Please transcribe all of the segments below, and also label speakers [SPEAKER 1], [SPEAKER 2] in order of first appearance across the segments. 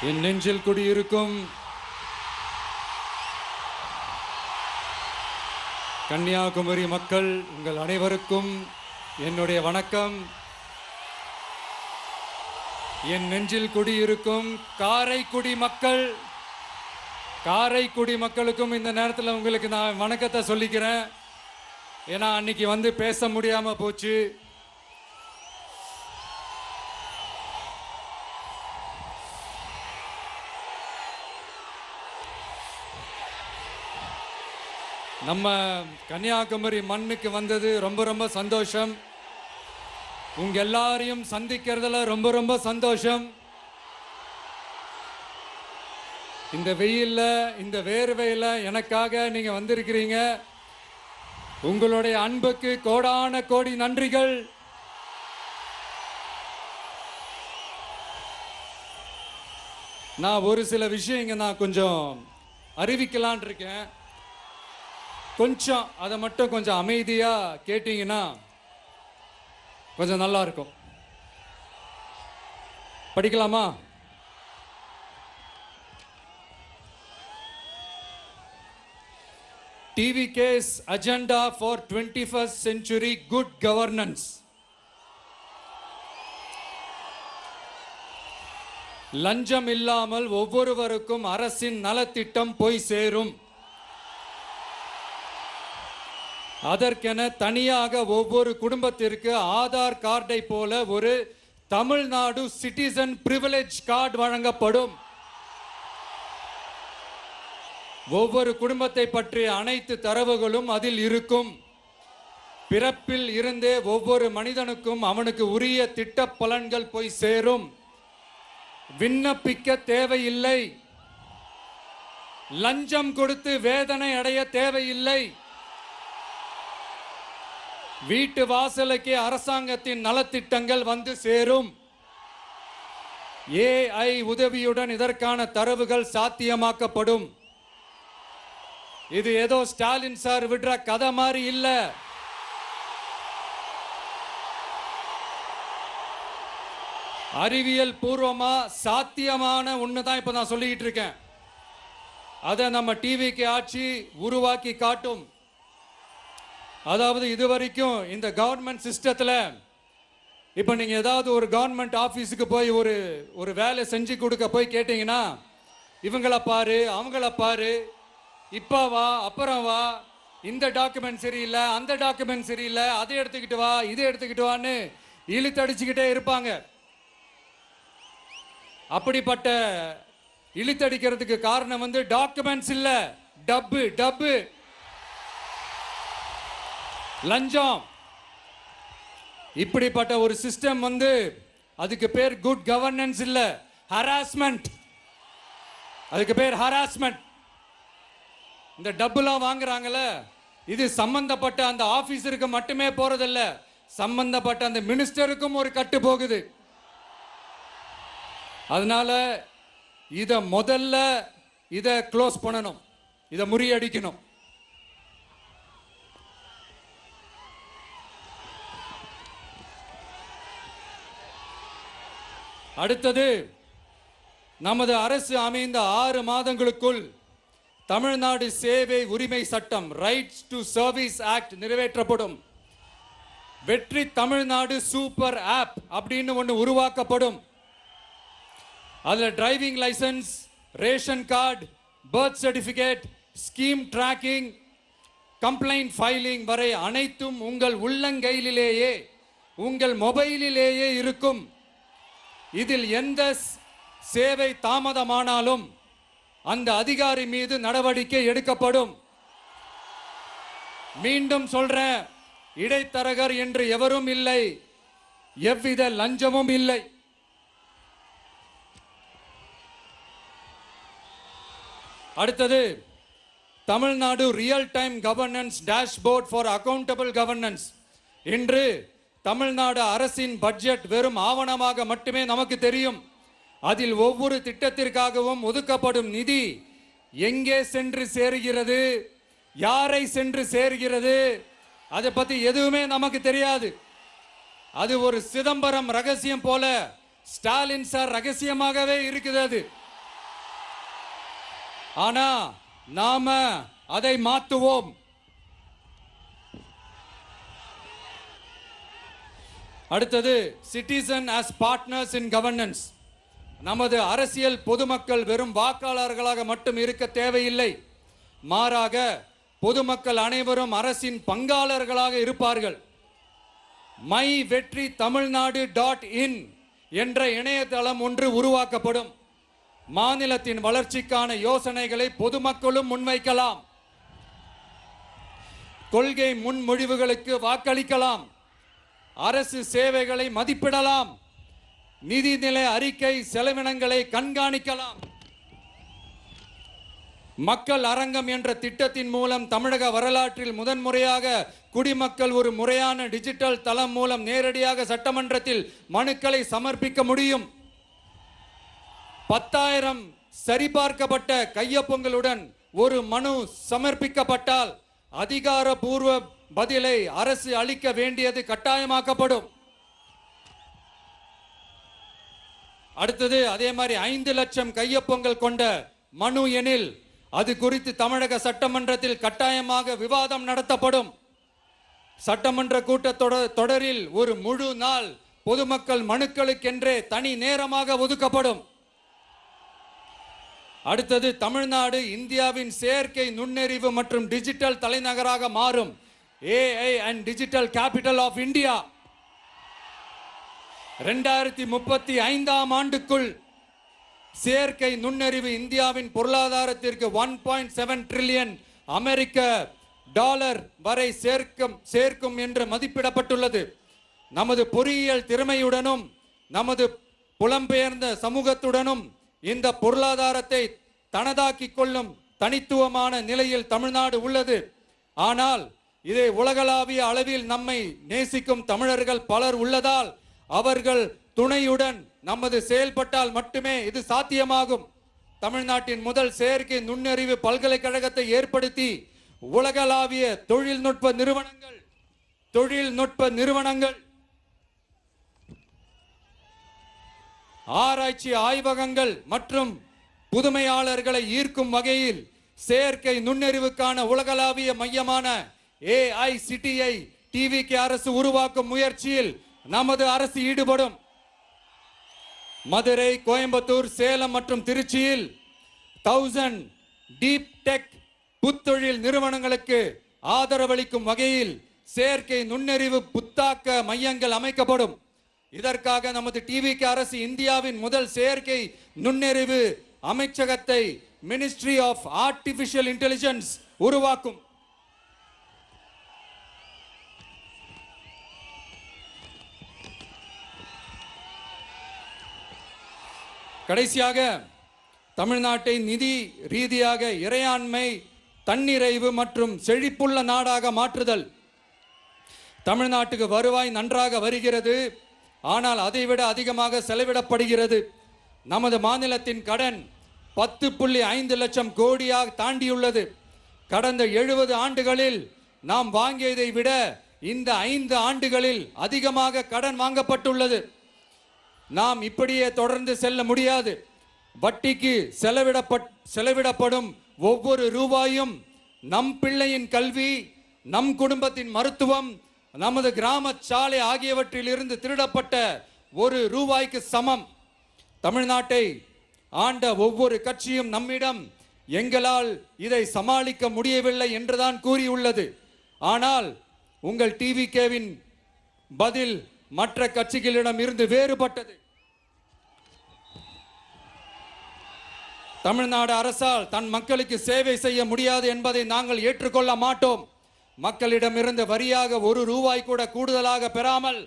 [SPEAKER 1] என் நெஞ்சில் குடியிருக்கும் கன்னியாகுமரி மக்கள் உங்கள் அனைவருக்கும் என்னுடைய வணக்கம். என் நெஞ்சில் குடியிருக்கும் காரைக்குடி மக்களுக்கும் இந்த நேரத்தில் உங்களுக்கு நான் வணக்கத்தை சொல்லிக்கிறேன். ஏன்னா அன்னைக்கு வந்து பேச முடியாம போச்சு. நம்ம கன்னியாகுமரி மண்ணுக்கு வந்தது ரொம்ப ரொம்ப சந்தோஷம். உங்க எல்லாரையும் சந்திக்கிறதுல ரொம்ப ரொம்ப சந்தோஷம். இந்த வெயில்ல இந்த வேர்வையில எனக்காக நீங்க வந்திருக்கிறீங்க. உங்களுடைய அன்புக்கு கோடான கோடி நன்றிகள். நான் ஒரு சில விஷயங்க நான் கொஞ்சம் அறிவிக்கலான் இருக்கேன். கொஞ்சம் அதை மட்டும் கொஞ்சம் அமைதியா கேட்டீங்கன்னா கொஞ்சம் நல்லா இருக்கும். படிக்கலாமா? TVK's agenda for 21st century good governance. லஞ்சம் இல்லாமல் ஒவ்வொருவருக்கும் அரசின் நலத்திட்டம் போய் சேரும். அதற்கென தனியாக ஒவ்வொரு குடும்பத்திற்கு ஆதார் கார்டை போல ஒரு தமிழ்நாடு சிட்டிசன் பிரிவிலேஜ் கார்டு வழங்கப்படும். ஒவ்வொரு குடும்பத்தை பற்றிய அனைத்து தரவுகளும் அதில் இருக்கும். பிறப்பில் இருந்தே ஒவ்வொரு மனிதனுக்கும் அவனுக்கு உரிய திட்ட பலன்கள் போய் சேரும். விண்ணப்பிக்க தேவையில்லை. லஞ்சம் கொடுத்து வேதனை அடைய தேவையில்லை. வீட்டு வாசலுக்கே அரசாங்கத்தின் நலத்திட்டங்கள் வந்து சேரும். AI உதவியுடன் இதற்கான தரவுகள் சாத்தியமாக்கப்படும். இது ஏதோ ஸ்டாலின் சார் விடுற கதை மாதிரி இல்ல. அறிவியல் பூர்வமா சாத்தியமான ஒண்ணுதான் இப்ப நான் சொல்லிட்டு இருக்கேன். அதை நம்ம டிவிக்கு ஆட்சி உருவாக்கி காட்டும். அதாவது இதுவரைக்கும் இந்த கவர்மெண்ட் சிஸ்டத்தில் இப்போ நீங்கள் ஏதாவது ஒரு கவர்மெண்ட் ஆஃபீஸுக்கு போய் ஒரு வேலை செஞ்சு கொடுக்க போய் கேட்டிங்கன்னா இவங்கள பாரு அவங்கள பாரு, இப்போ வா அப்புறம் வா, இந்த டாக்குமெண்ட் சரியில்லை அந்த டாக்குமெண்ட் சரியில்லை, அதை எடுத்துக்கிட்டு வா இதை எடுத்துக்கிட்டு வான்னு இழுத்தடிச்சுக்கிட்டே இருப்பாங்க. அப்படிப்பட்ட இழுத்தடிக்கிறதுக்கு காரணம் வந்து டாக்குமெண்ட்ஸ் இல்லை, டப்பு லஞ்சம். இப்படிப்பட்ட ஒரு சிஸ்டம் வந்து அதுக்கு பேர் குட் கவர்னன்ஸ் இல்ல, ஹராஸ்மெண்ட். அதுக்கு பேர் ஹராஸ்மெண்ட். இந்த டப்புலாம் வாங்குறாங்கல்ல, இது சம்பந்தப்பட்ட அந்த ஆபீசருக்கு மட்டுமே போறதில்ல, சம்பந்தப்பட்ட அந்த மினிஸ்டருக்கும் ஒரு கட்டு போகுது. அதனால முதல்ல இதை க்ளோஸ் பண்ணணும், இதை முறியடிக்கணும். அடுத்தது, நமது அரசு அமைந்த 6 மாதங்களுக்குள் தமிழ்நாடு சேவை உரிமை சட்டம் ரைட்ஸ் டு சர்வீஸ் ஆக்ட் நிறைவேற்றப்படும். வெற்றி தமிழ்நாடு சூப்பர் ஆப் அப்படின்னு ஒன்று உருவாக்கப்படும். அதில் driving licence, ration card, birth certificate, scheme tracking, complaint filing வரை அனைத்தும் உங்கள் உள்ளங்கையிலேயே உங்கள் மொபைலிலேயே இருக்கும். இதில் எந்த சேவை தாமதமானாலும் அந்த அதிகாரி மீது நடவடிக்கை எடுக்கப்படும். மீண்டும் சொல்றேன், இடைத்தரகர் என்று எவரும் இல்லை, எவ்வித லஞ்சமும் இல்லை. அடுத்தது, Tamil Nadu real time governance dashboard for accountable governance. இன்று தமிழ்நாடு அரசின் பட்ஜெட் வெறும் ஆவணமாக மட்டுமே நமக்கு தெரியும். அதில் ஒவ்வொரு திட்டத்திற்காகவும் ஒதுக்கப்படும் நிதி எங்கே சென்று சேர்கிறது, யாரை சென்று சேர்கிறது, அதை பத்தி எதுவுமே நமக்கு தெரியாது. அது ஒரு சிதம்பரம் ரகசியம் போல ஸ்டாலின் சார் ரகசியமாகவே இருக்குது. அது ஆனா நாம அதை மாற்றுவோம். அடுத்தது சிட்டிசன் ஆஸ் பார்ட்னர்ஸ் இன் கவர்னன்ஸ். நமது அரசியல் பொதுமக்கள் வெறும் வாக்காளர்களாக மட்டும் இருக்க தேவையில்லை. மாறாக பொதுமக்கள் அனைவரும் அரசின் பங்காளர்களாக இருப்பார்கள். மை வெற்றி தமிழ்நாடு .in என்ற இணையதளம் ஒன்று உருவாக்கப்படும். மாநிலத்தின் வளர்ச்சிக்கான யோசனைகளை பொதுமக்களும் முன்வைக்கலாம். கொள்கை முன்மொழிவுகளுக்கு வாக்களிக்கலாம். அரசு சேவைகளை மதிப்பிடலாம். நிதிநிலை அறிக்கை செலவினங்களை கண்காணிக்கலாம். மக்கள் அரங்கம் என்ற திட்டத்தின் மூலம் தமிழக வரலாற்றில் முதன்முறையாக குடிமக்கள் ஒரு முறையான டிஜிட்டல் தளம் மூலம் நேரடியாக சட்டமன்றத்தில் மனுக்களை சமர்ப்பிக்க முடியும். 10,000 சரிபார்க்கப்பட்ட கையொப்பங்களுடன் ஒரு மனு சமர்ப்பிக்கப்பட்டால் அதிகாரப்பூர்வ பதிலை அரசு அளிக்க வேண்டியது கட்டாயமாக்கப்படும். அடுத்தது அதே மாதிரி 5 லட்சம் கையொப்பங்கள் கொண்ட மனு எனில் அது குறித்து தமிழக சட்டமன்றத்தில் கட்டாயமாக விவாதம் நடத்தப்படும். சட்டமன்ற கூட்டத்தொடரில் ஒரு முழு நாள் பொதுமக்கள் மனுக்களுக்கென்றே தனி நேரமாக ஒதுக்கப்படும். அடுத்தது தமிழ்நாடு இந்தியாவின் செயற்கை நுண்ணறிவு மற்றும் டிஜிட்டல் தலைநகராக மாறும். AI and digital capital of India. 2035ஆம் ஆண்டுக்குள் செயற்கை நுண்ணறிவு இந்தியாவின் பொருளாதாரத்திற்கு 1.7 டிரில்லியன் அமெரிக்க டாலர் வரை சேர்க்கும் என்று மதிப்பிடப்பட்டுள்ளது. நமது பொறியியல் திறமையுடனும் நமது புலம்பெயர்ந்த சமூகத்துடனும் இந்த பொருளாதாரத்தை தனதாக்கிக் கொள்ளும் தனித்துவமான நிலையில் தமிழ்நாடு உள்ளது. ஆனால் இதை உலகளாவிய அளவில் நம்மை நேசிக்கும் தமிழர்கள் பலர் உள்ளதால் அவர்கள் துணையுடன் நமது செயல்பட்டால் மட்டுமே இது சாத்தியமாகும். தமிழ்நாட்டின் முதல் செயற்கை நுண்ணறிவு பல்கலைக்கழகத்தை ஏற்படுத்தி உலகளாவிய தொழில்நுட்ப நிறுவனங்கள் ஆராய்ச்சி ஆய்வகங்கள் மற்றும் புதுமையாளர்களை ஈர்க்கும் வகையில் செயற்கை நுண்ணறிவுக்கான உலகளாவிய மையமான AICTI TVK அரசு உருவாக்கும் முயற்சியில் நமது அரசு ஈடுபடும். மதுரை, கோயம்புத்தூர், சேலம் மற்றும் திருச்சியில் 1000 டீப் டெக் புத்தொழில் நிறுவனங்களுக்கு ஆதரவளிக்கும் வகையில் செயற்கை நுண்ணறிவு புத்தாக்க மையங்கள் அமைக்கப்படும். இதற்காக நமது TVK அரசு இந்தியாவின் முதல் செயற்கை நுண்ணறிவு அமைச்சகத்தை மினிஸ்ட்ரி ஆஃப் ஆர்டிபிஷியல் இன்டெலிஜென்ஸ் உருவாக்கும். கடைசியாக தமிழ்நாட்டை நிதி ரீதியாக இறையாண்மை, தன்னிறைவு மற்றும் செழிப்புள்ள நாடாக மாற்றுதல். தமிழ்நாட்டுக்கு வருவாய் நன்றாக வருகிறது. ஆனால் அதைவிட அதிகமாக செலவிடப்படுகிறது. நமது மாநிலத்தின் கடன் 10.5 லட்சம் கோடியாக தாண்டியுள்ளது. கடந்த 70 ஆண்டுகளில் நாம் வாங்கியதை விட இந்த 5 ஆண்டுகளில் அதிகமாக கடன் வாங்கப்பட்டுள்ளது. நாம் இப்படியே தொடர்ந்து செல்ல முடியாது. வட்டிக்கு செலவிடப்படும் ஒவ்வொரு ரூபாயும் நம் பிள்ளையின் கல்வி, நம் குடும்பத்தின் மருத்துவம், நமது கிராம சாலை ஆகியவற்றில் இருந்து திருடப்பட்ட ஒரு ரூபாய்க்கு சமம். தமிழ்நாட்டை ஆண்ட ஒவ்வொரு கட்சியும் நம்மிடம் எங்களால் இதை சமாளிக்க முடியவில்லை என்றுதான் கூறியுள்ளது. ஆனால் உங்கள் TVKவின் பதில் மற்ற கட்சிகளிடம் இருந்து வேறுபட்டது. தமிழ்நாடு அரசால் தன் மக்களுக்கு சேவை செய்ய முடியாது என்பதை நாங்கள் ஏற்றுக்கொள்ள மாட்டோம். மக்களிடமிருந்து வரியாக ஒரு ரூபாய் கூட கூடுதலாக பெறாமல்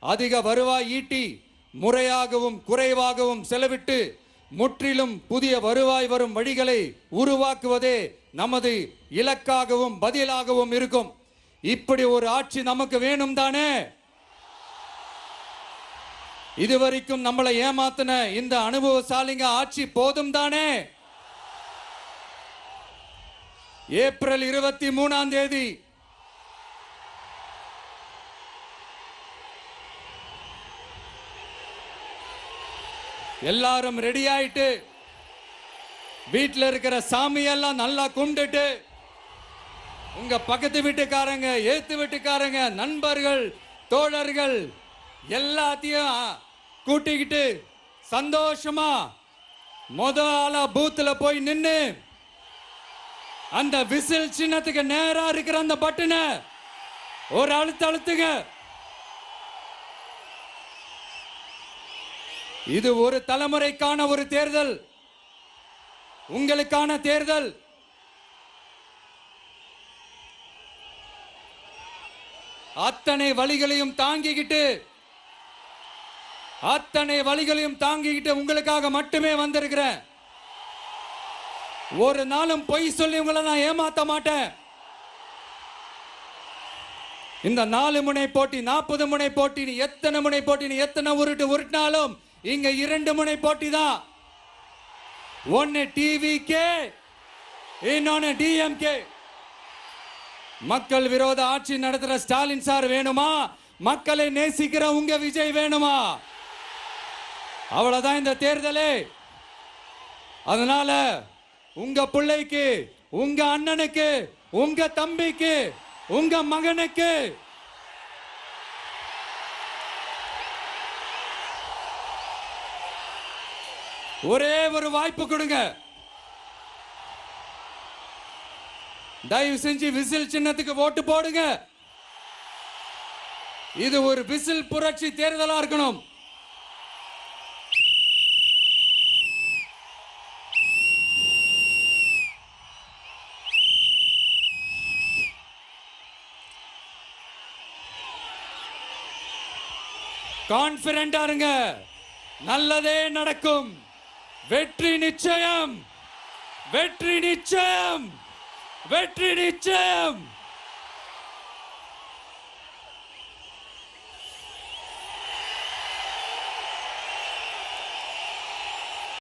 [SPEAKER 1] அதிக வருவாய் ஈட்டி முறையாகவும் குறைவாகவும் செலவிட்டு முற்றிலும் புதிய வருவாய் வரும் வழிகளை உருவாக்குவதே நமது இலக்காகவும் பதிலாகவும் இருக்கும். இப்படி ஒரு ஆட்சி நமக்கு வேணும் தானே? இதுவரைக்கும் நம்மளை ஏமாத்தின இந்த அனுபவசாலிங்க ஆட்சி போதும் தானே? ஏப்ரல் 23ஆம் தேதி எல்லாரும் ரெடி ஆயிட்டு வீட்டில் இருக்கிற சாமியெல்லாம் நல்லா கும்பிட்டுட்டு உங்க பக்கத்து வீட்டுக்காரங்க, ஏத்து வீட்டுக்காரங்க, நண்பர்கள், தோழர்கள் எல்லாத்தையும் கூட்டிக்கிட்டு சந்தோஷமா ஆளா பூத்துல போய் நின்னு அந்த விசில் சின்னத்துக்கு நேரா இருக்கிற அந்த பட்டனை ஒரு அழுத்துங்க. இது ஒரு தலைமுறைக்கான ஒரு தேர்தல், உங்களுக்கான தேர்தல். அத்தனை வழிகளையும் தாங்கிக்கிட்டு உங்களுக்காக மட்டுமே வந்திருக்கிறேன். ஒரு நாளும் பொய் சொல்லி உங்களை நான் ஏமாத்த மாட்டேன். இந்த 4 முனை போட்டி, 40 முனை போட்டி, நீ எத்தனை முனை போட்டி, நீ எத்தனை உருட்டினாலும் இங்க 2 முனை போட்டி தான். ஒன்னு டிவிகே, இன்னொன்னு டிஎம்கே. மக்கள் விரோத ஆட்சி நடத்துற ஸ்டாலின் சார் வேணுமா? மக்களை நேசிக்கிற உங்க விஜய் வேணுமா? அவ்வளவுதான் இந்த தேர்தலே. அதனால உங்க பிள்ளைக்கு, உங்க அண்ணனுக்கு, உங்க தம்பிக்கு, உங்க மகனுக்கு ஒரே ஒரு வாய்ப்பு கொடுங்க. தயவு செஞ்சு விசில் சின்னத்துக்கு ஓட்டு போடுங்க. இது ஒரு விசில் புரட்சி தேர்தலா இருக்கணும். கான்பிடென்டா இருங்க, நல்லதே நடக்கும். வெற்றி நிச்சயம், வெற்றி நிச்சயம், வெற்றி நிச்சயம்.